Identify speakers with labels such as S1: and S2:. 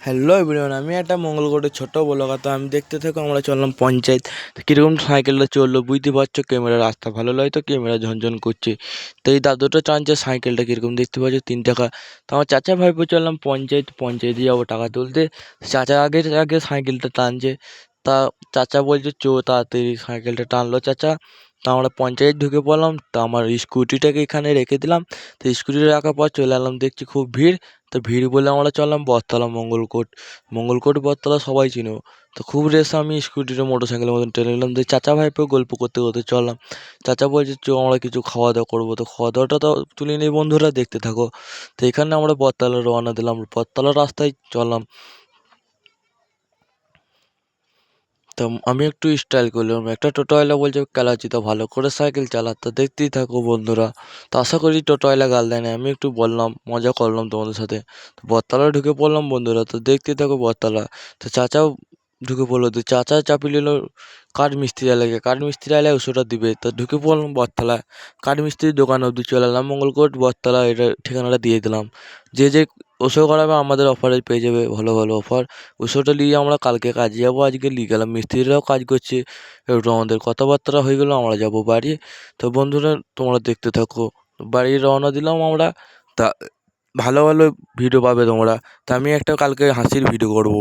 S1: Hello everyone, আমি একটা মঙ্গলকোটের ছোট্ট ব্লগার। তো আমি দেখতে থাকো, আমরা চললাম পঞ্চায়েত। তো কীরকম সাইকেলটা চললো বুঝতে পারছো, ক্যামেরা রাস্তা ভালো নয় তো ক্যামেরা ঝনঝন করছে। তো এই দাদুটা টানছে সাইকেলটা, কীরকম দেখতে পাচ্ছ 3 টাকা। তো আমার চাচা ভাইপো চললাম পঞ্চায়েতে যাবো টাকা তুলতে। চাচা আগে আগে সাইকেলটা টানছে। তা চাচা বলছে চো তাড়াতাড়ি, সাইকেলটা টানলো চাচা। তা আমরা পঞ্চায়েত ঢুকে পড়লাম। তা আমার স্কুটিটাকে এখানে রেখে দিলাম। তো স্কুটিটা রাখার পর চলে এলাম, দেখছি খুব ভিড়। তো ভিড় বলে আমরা চললাম বটতলা, মঙ্গলকোট বটতলা সবাই চিনো। তো খুব রেস, আমি স্কুটিটা মোটর সাইকেলের মতন টেনে নিলাম। দিয়ে চাচা ভাইপো গল্প করতে করতে চললাম। চাচা বলছে চো আমরা কিছু খাওয়া দাওয়া করবো। তো খাওয়া দাওয়াটা তো তুলে নিই, বন্ধুরা দেখতে থাকো। তো এখানে আমরা বটতলা রওনা দিলাম, বটতলা রাস্তায় চললাম। তো আমি একটু স্টাইল করলাম, একটা টোটোওয়ালা বলছে চালাচ্ছি তো ভালো করে সাইকেল চালা। তো দেখতেই থাকো বন্ধুরা। তো আশা করি টোটোওয়ালা গাল দেয় না, আমি একটু বললাম, মজা করলাম তোমাদের সাথে। তো বটতলা ঢুকে পড়লাম বন্ধুরা, তো দেখতেই থাকো বটতলা। তো চাচাও ঢুকে পড়লো, তো চাচা চাপি নিল কাঠ মিস্ত্রি এলাকায়, কাঠ মিস্ত্রি এলাকায় ওষুধটা দিবে। তো ঢুকে পড়লাম বটতলা, কাঠ মিস্ত্রির দোকান অবধি চলে এলাম। মঙ্গলকোট বটতলা এটা ঠিকানাটা দিয়ে দিলাম। যে যে ওষুধ করাবে আমাদের অফারে পেয়ে যাবে, ভালো ভালো অফার। ওষুধটা নিয়ে আমরা কালকে কাজে যাবো, আজকে নিয়ে গেলাম, মিস্ত্রিরাও কাজ করছে। একটু আমাদের কথাবার্তা হয়ে গেলো, আমরা যাব বাড়ি। তো বন্ধুরা তোমরা দেখতে থাকো, বাড়ি রওনা দিলাম আমরা। তা ভালো ভালো ভিডিও পাবে তোমরা। তা আমি একটা কালকে হাসির ভিডিও করবো।